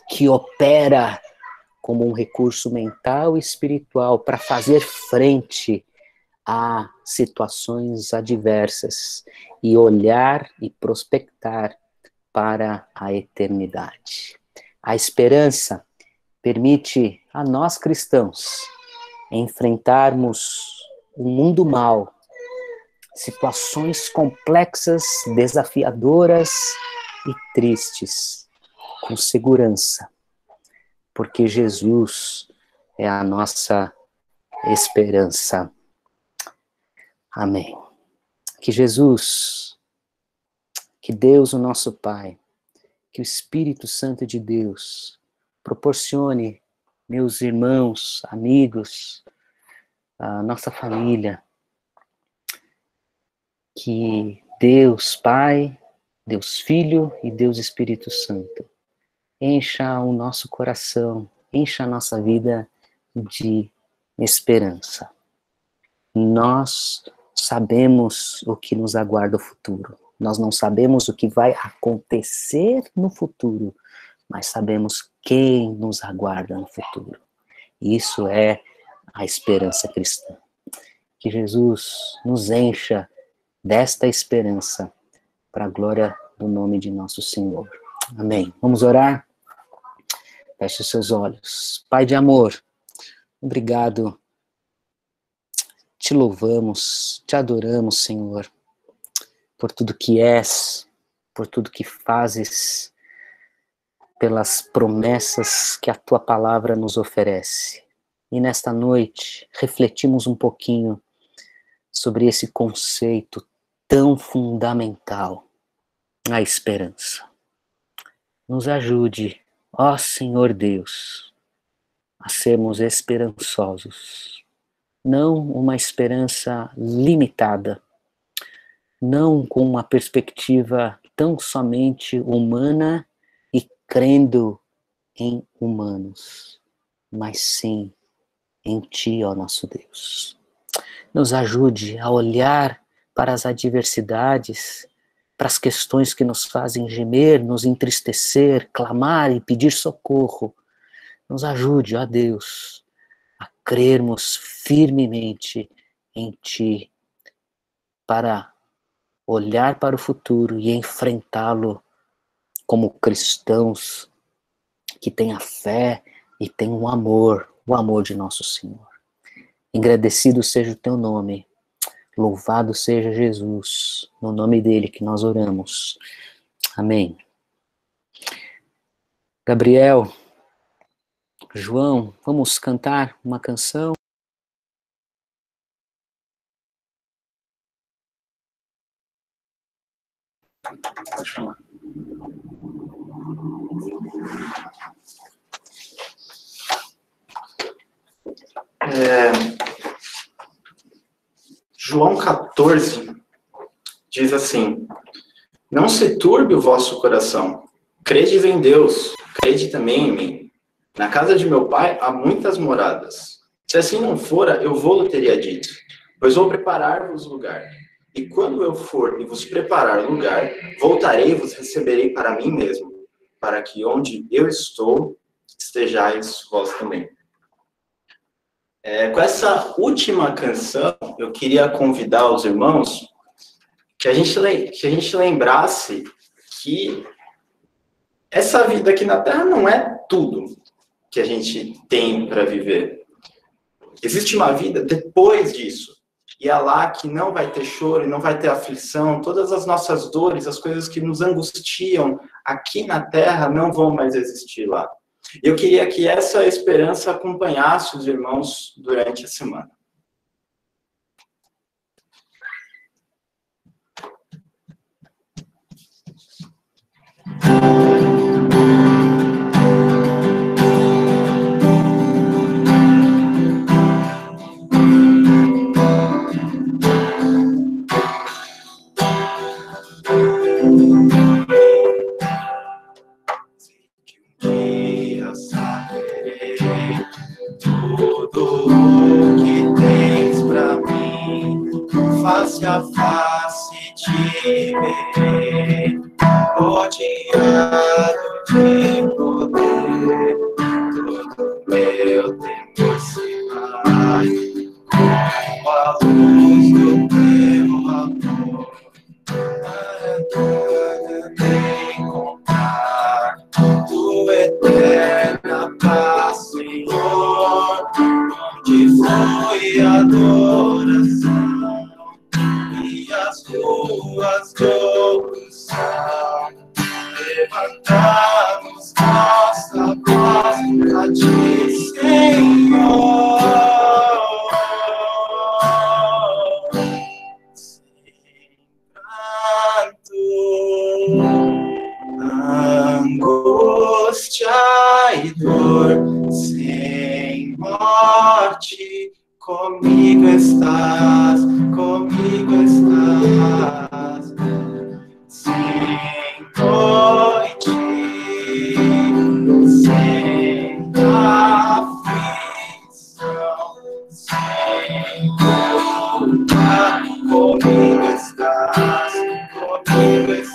que opera como um recurso mental e espiritual para fazer frente a situações adversas e olhar e prospectar para a eternidade. A esperança permite a nós cristãos enfrentarmos o mundo mal, situações complexas, desafiadoras e tristes, com segurança. Porque Jesus é a nossa esperança. Amém. Que Jesus, que Deus, o nosso Pai, que o Espírito Santo de Deus proporcione, meus irmãos, amigos, a nossa família, que Deus Pai, Deus Filho e Deus Espírito Santo encha o nosso coração, encha a nossa vida de esperança. Nós sabemos o que nos aguarda o futuro. Nós não sabemos o que vai acontecer no futuro, mas sabemos quem nos aguarda no futuro. Isso é a esperança cristã. Que Jesus nos encha desta esperança para a glória do nome de nosso Senhor. Amém. Vamos orar? Feche os seus olhos. Pai de amor, obrigado. Te louvamos, te adoramos, Senhor, por tudo que és, por tudo que fazes, pelas promessas que a tua palavra nos oferece. E nesta noite, refletimos um pouquinho sobre esse conceito tão fundamental, a esperança. Nos ajude, ó Senhor Deus, a sermos esperançosos. Não uma esperança limitada, não com uma perspectiva tão somente humana e crendo em humanos, mas sim em Ti, ó nosso Deus. Nos ajude a olhar para as adversidades, para as questões que nos fazem gemer, nos entristecer, clamar e pedir socorro. Nos ajude, ó Deus, a crermos firmemente em Ti, para olhar para o futuro e enfrentá-lo como cristãos que têm a fé e têm o amor de nosso Senhor. Engrandecido seja o Teu nome, louvado seja Jesus, no nome dele que nós oramos. Amém. Gabriel, João, vamos cantar uma canção? Pode falar. João 14 diz assim: não se turbe o vosso coração, crede em Deus, crede também em mim. Na casa de meu pai há muitas moradas. Se assim não fora, eu vou-lo teria dito, pois vou preparar-vos lugar. E quando eu for e vos preparar lugar, voltarei e vos receberei para mim mesmo, para que onde eu estou, estejais vós também. Com essa última canção, eu queria convidar os irmãos que a gente lembrasse que essa vida aqui na Terra não é tudo que a gente tem para viver. Existe uma vida depois disso. E é lá que não vai ter choro, não vai ter aflição, todas as nossas dores, as coisas que nos angustiam aqui na Terra não vão mais existir lá. Eu queria que essa esperança acompanhasse os irmãos durante a semana. Face a face te verei, rodeado de poder, todo meu temor se vai, com a luz do teu amor, para encontrar tua eterna paz, Senhor, onde flui a adoração. As ruas de oração, levantamos nossa voz a ti, Senhor. Sem pranto, angústia e dor, sem morte, comigo estás, comigo estás, sem noite, sem aflição, sem luta, comigo estás, comigo estás.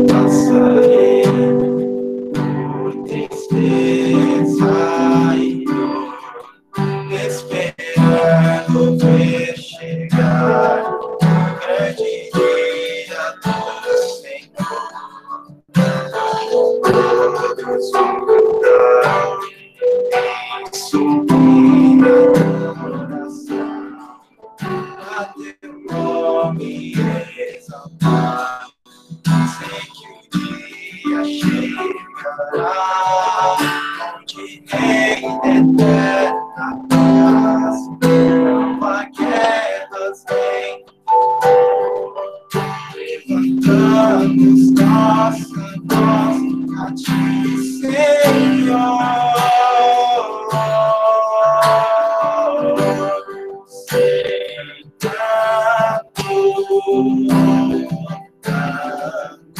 Passarei por tristeza e dor, esperando ver chegar o grande dia do Senhor. Todos vão cantar em sublime adoração a teu nome exaltar. Sei que o dia chegará, onde reina eterna paz, não há guerras nem dor. Levantamos nossa voz a ti, Senhor. Sem tanto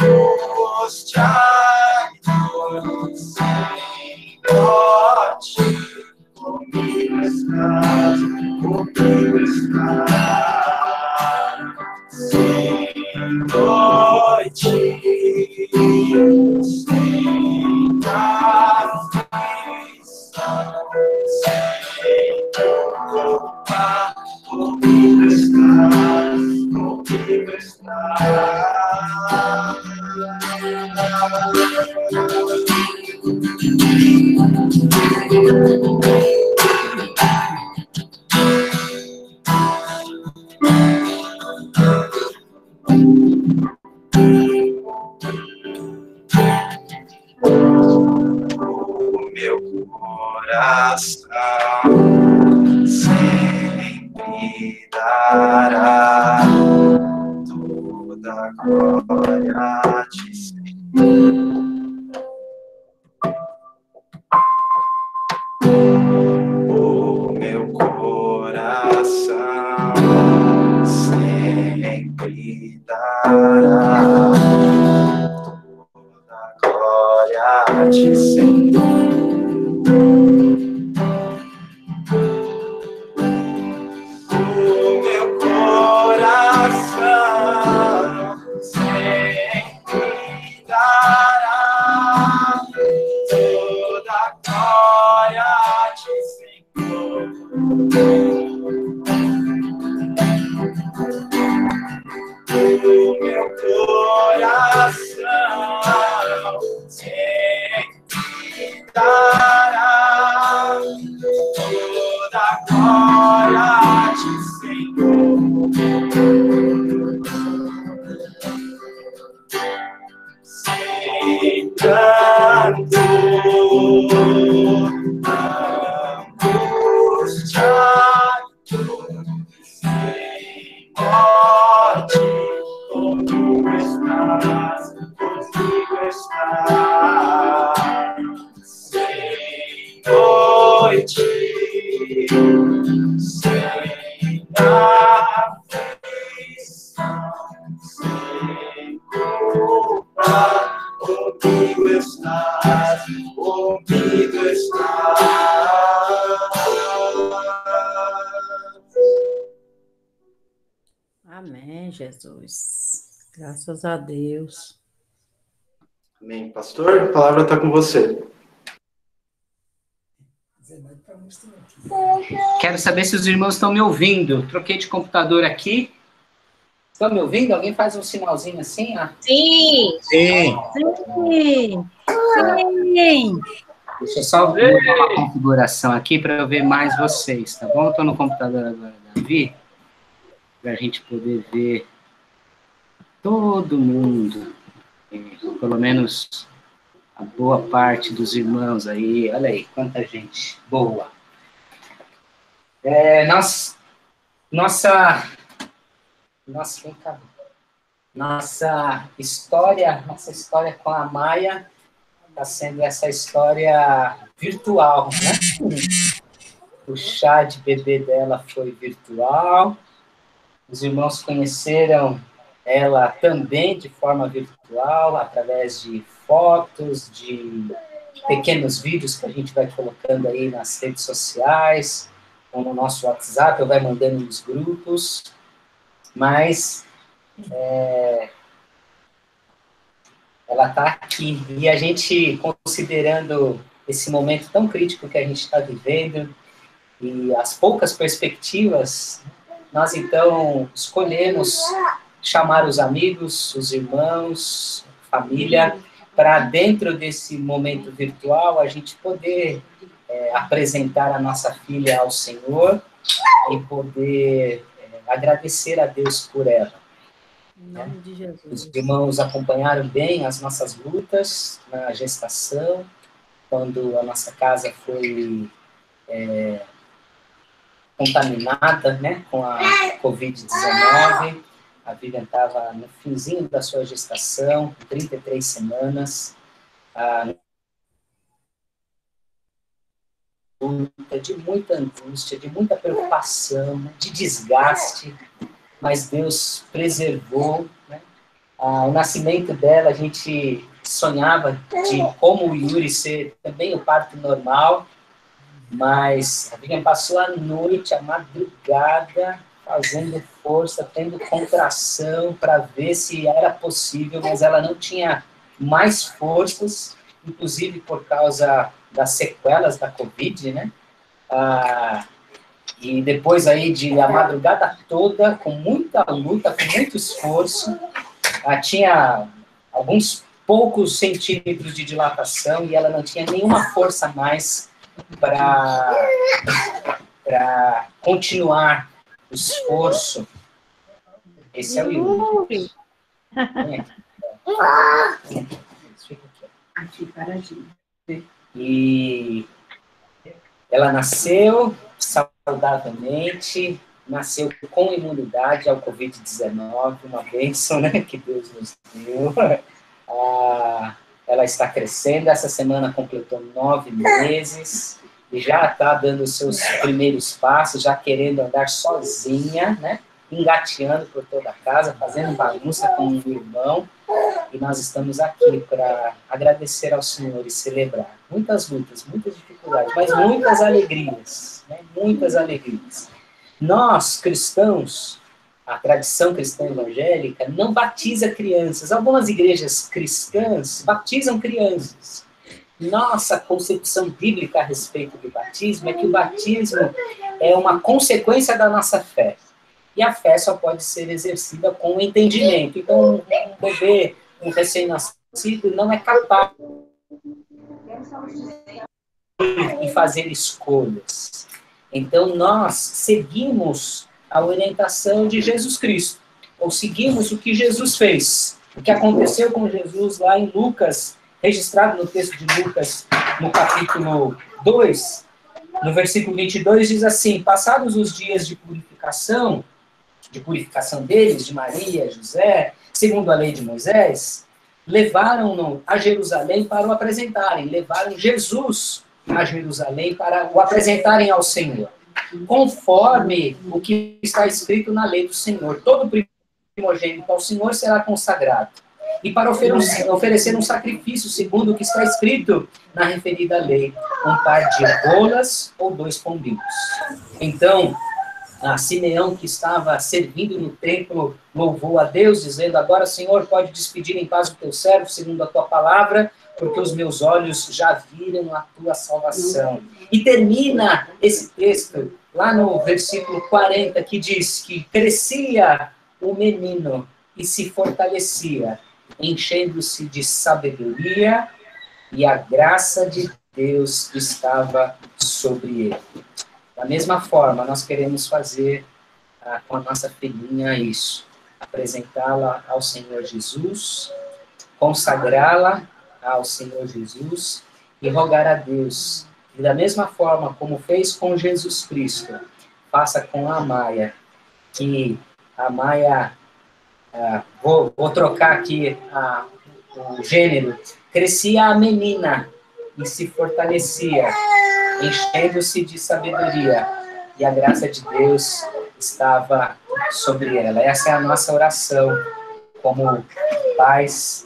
angústia e dor, morte, comigo estás, comigo estás, sem noite, sem aflição, sem culpa, comigo estás, comigo estás. Meu coração sempre dará toda a glória a ti, Senhor. O meu coração sempre dará toda a glória a ti, Senhor. O meu coração sempre dará toda a glória a ti, Senhor. O meu coração sempre dará toda a glória a ti, Senhor. Sem pranto, angustiado, sem morte, comigo estás, comigo estás. Sem noite, sem aflição, sem culpa, comigo estás, comigo estás. Amém, Jesus. Graças a Deus. Amém. Pastor, a palavra está com você. Quero saber se os irmãos estão me ouvindo. Troquei de computador aqui. Estão me ouvindo? Alguém faz um sinalzinho assim? Ó. Sim! Sim. Sim! Sim! Deixa eu só mudar a configuração aqui para eu ver mais vocês, tá bom? Estou no computador agora, Davi, para a gente poder ver todo mundo, pelo menos a boa parte dos irmãos aí. Olha aí, quanta gente boa. Nossa história com a Maia está sendo essa história virtual, né? O chá de bebê dela foi virtual, os irmãos conheceram ela também de forma virtual, através de fotos, de pequenos vídeos que a gente vai colocando aí nas redes sociais, ou no nosso WhatsApp, ou vai mandando nos grupos, mas ela está aqui, e a gente, considerando esse momento tão crítico que a gente está vivendo, e as poucas perspectivas, nós então escolhemos chamar os amigos, os irmãos, família, para dentro desse momento virtual a gente poder apresentar a nossa filha ao Senhor e poder agradecer a Deus por ela. Em nome de Jesus. Os irmãos acompanharam bem as nossas lutas na gestação, quando a nossa casa foi contaminada, né, com a Covid-19. A Vivian estava no finzinho da sua gestação, 33 semanas, de muita angústia, de muita preocupação, né, de desgaste, mas Deus preservou, né? O nascimento dela, a gente sonhava de como o Yuri ser também o parto normal, mas a Vivian passou a noite, a madrugada, fazendo força, tendo contração para ver se era possível, mas ela não tinha mais forças, inclusive por causa das sequelas da Covid, né? E depois aí de a madrugada toda, com muita luta, com muito esforço, tinha alguns poucos centímetros de dilatação e ela não tinha nenhuma força mais para continuar o esforço. Esse é o Yuri. Aqui, para a gente. E ela nasceu saudavelmente, nasceu com imunidade ao Covid-19, uma bênção, né, que Deus nos deu. Ela está crescendo, essa semana completou 9 meses, e já está dando os seus primeiros passos, já querendo andar sozinha, né, engateando por toda a casa, fazendo bagunça com o irmão, e nós estamos aqui para agradecer ao Senhor e celebrar. Muitas lutas, muitas dificuldades, mas muitas alegrias, né? Muitas alegrias. Nós, cristãos, a tradição cristã evangélica, não batiza crianças. Algumas igrejas cristãs batizam crianças. Nossa concepção bíblica a respeito do batismo é que o batismo é uma consequência da nossa fé. E a fé só pode ser exercida com o entendimento. Então, um bebê, um recém-nascido, não é capaz de fazer escolhas. Então, nós seguimos a orientação de Jesus Cristo, ou seguimos o que Jesus fez. O que aconteceu com Jesus lá em Lucas, registrado no texto de Lucas, no capítulo 2, no versículo 22, diz assim: passados os dias de purificação deles, de Maria, José, segundo a lei de Moisés, levaram-no a Jerusalém para o apresentarem, levaram Jesus a Jerusalém para o apresentarem ao Senhor, conforme o que está escrito na lei do Senhor. Todo primogênito ao Senhor será consagrado, e para oferecer um sacrifício segundo o que está escrito na referida lei, um par de rolas ou 2 pombinhos. Então, a Simeão, que estava servindo no templo, louvou a Deus, dizendo: agora, Senhor, pode despedir em paz o teu servo, segundo a tua palavra, porque os meus olhos já viram a tua salvação. E termina esse texto lá no versículo 40, que diz que crescia o menino e se fortalecia, enchendo-se de sabedoria, e a graça de Deus estava sobre ele. Da mesma forma, nós queremos fazer com a nossa filhinha isso, apresentá-la ao Senhor Jesus, consagrá-la ao Senhor Jesus e rogar a Deus, que da mesma forma como fez com Jesus Cristo, faça com a Maia, que a Maia, vou trocar aqui o gênero, crescia a menina e se fortalecia, enchendo-se de sabedoria, e a graça de Deus estava sobre ela. Essa é a nossa oração como pais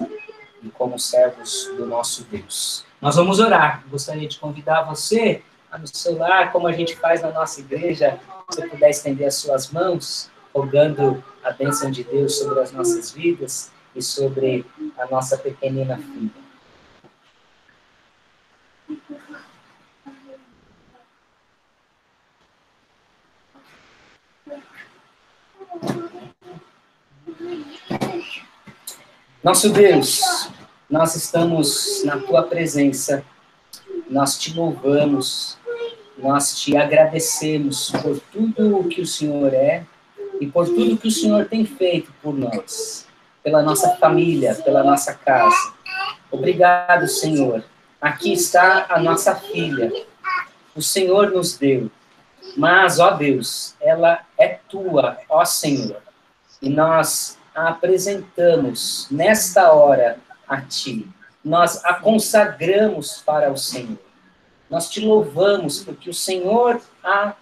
e como servos do nosso Deus. Nós vamos orar. Gostaria de convidar você no seu lar, como a gente faz na nossa igreja, se você puder estender as suas mãos, rogando a bênção de Deus sobre as nossas vidas e sobre a nossa pequenina filha. Nosso Deus, nós estamos na Tua presença, nós Te louvamos, nós Te agradecemos por tudo o que o Senhor é e por tudo que o Senhor tem feito por nós, pela nossa família, pela nossa casa. Obrigado, Senhor. Aqui está a nossa filha, o Senhor nos deu, mas, ó Deus, ela é Tua, ó Senhor, e nós a apresentamos nesta hora a Ti. Nós a consagramos para o Senhor. Nós Te louvamos porque o Senhor a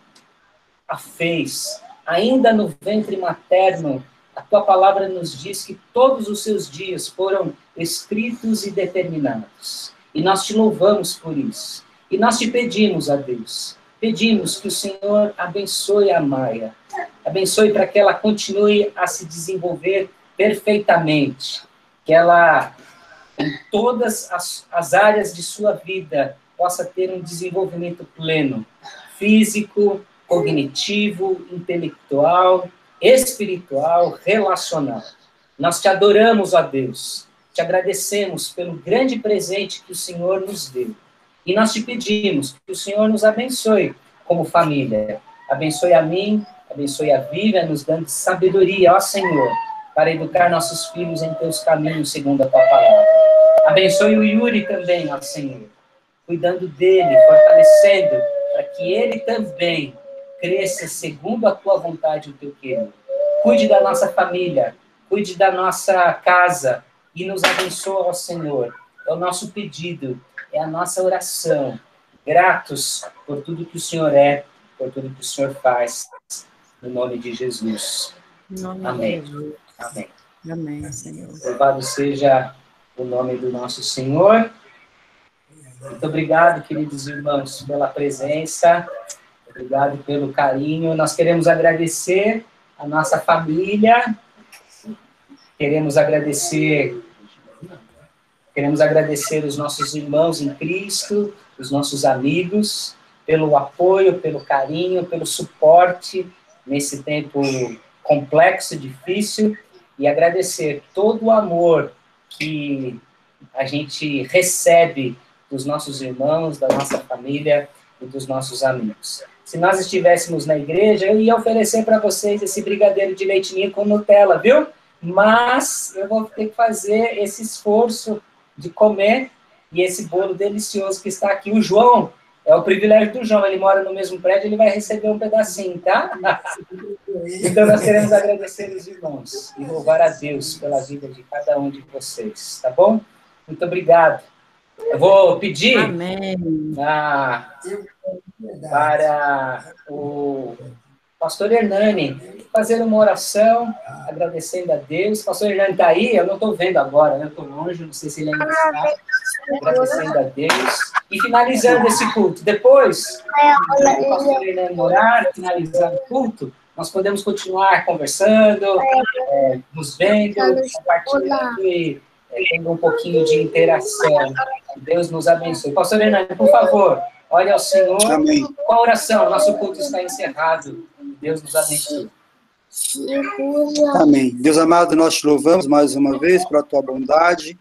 fez. Ainda no ventre materno, a Tua palavra nos diz que todos os seus dias foram escritos e determinados. E nós te louvamos por isso. E nós te pedimos, a Deus, pedimos que o Senhor abençoe a Maia, abençoe para que ela continue a se desenvolver perfeitamente, que ela, em todas as áreas de sua vida, possa ter um desenvolvimento pleno, físico, cognitivo, intelectual, espiritual, relacional. Nós te adoramos, ó Deus, te agradecemos pelo grande presente que o Senhor nos deu. E nós te pedimos que o Senhor nos abençoe como família. Abençoe a mim, abençoe a Vivian, nos dando sabedoria, ó Senhor, para educar nossos filhos em teus caminhos, segundo a tua palavra. Abençoe o Yuri também, ó Senhor, cuidando dele, fortalecendo, para que ele também cresça segundo a tua vontade e o teu querer. Cuide da nossa família, cuide da nossa casa e nos abençoe, ó Senhor. É o nosso pedido, é a nossa oração. Gratos por tudo que o Senhor é, por tudo que o Senhor faz, no nome de Jesus. Amém. Amém. Amém, Senhor. Louvado seja o nome do nosso Senhor. Muito obrigado, queridos irmãos, pela presença. Obrigado pelo carinho. Nós queremos agradecer a nossa família. Queremos agradecer os nossos irmãos em Cristo, os nossos amigos, pelo apoio, pelo carinho, pelo suporte nesse tempo complexo, difícil, e agradecer todo o amor que a gente recebe dos nossos irmãos, da nossa família e dos nossos amigos. Se nós estivéssemos na igreja, eu ia oferecer para vocês esse brigadeiro de leite ninho com Nutella, viu? Mas eu vou ter que fazer esse esforço de comer e esse bolo delicioso que está aqui. O João, é o privilégio do João, ele mora no mesmo prédio, ele vai receber um pedacinho, tá? Então nós queremos agradecer os irmãos e louvar a Deus pela vida de cada um de vocês, tá bom? Muito obrigado. Eu vou pedir para o pastor Hernani fazer uma oração, agradecendo a Deus. O pastor Hernani está aí? Eu não estou vendo agora, né? Eu estou longe, não sei se ele ainda está. Agradecendo a Deus. E finalizando esse culto. Depois, o pastor Hernani orar, finalizar o culto, nós podemos continuar conversando, nos vendo, compartilhando e tendo um pouquinho de interação. Deus nos abençoe. Pastor Hernani, por favor, olhe ao Senhor. Amém. Com a oração, nosso culto está encerrado. Deus nos abençoe. Amém. Deus amado, nós te louvamos mais uma vez pela tua bondade,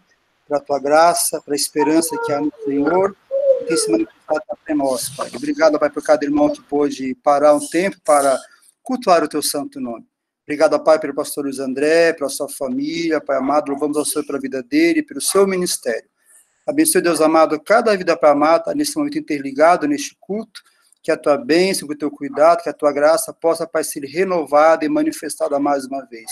pela tua graça, pela esperança que há no Senhor, que tem se manifestado até nós, Pai. Obrigado, Pai, por cada irmão que pôde parar um tempo para cultuar o teu santo nome. Obrigado, Pai, pelo pastor Luiz André, pela sua família, Pai amado, louvamos ao Senhor pela vida dele, pelo seu ministério. Abençoe, Deus amado, cada vida, Pai amado, está nesse momento interligado, neste culto, que a tua bênção, que o teu cuidado, que a tua graça possa, Pai, ser renovada e manifestada mais uma vez.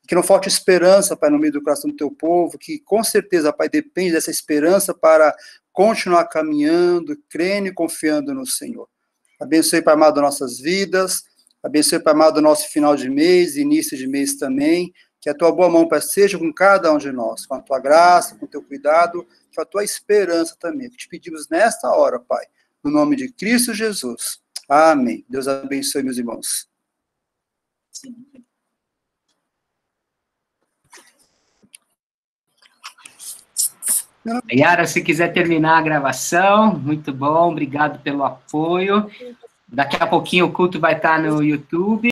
Que não falte esperança, Pai, no meio do coração do teu povo, que com certeza, Pai, depende dessa esperança para continuar caminhando, crendo e confiando no Senhor. Abençoe, Pai amado, nossas vidas, abençoe, Pai amado, o nosso final de mês, início de mês também, que a tua boa mão, Pai, seja com cada um de nós, com a tua graça, com o teu cuidado, com a tua esperança também, que te pedimos nesta hora, Pai, no nome de Cristo Jesus. Amém. Deus abençoe, meus irmãos. Yara, se quiser terminar a gravação, muito bom, obrigado pelo apoio. Daqui a pouquinho o culto vai estar no YouTube.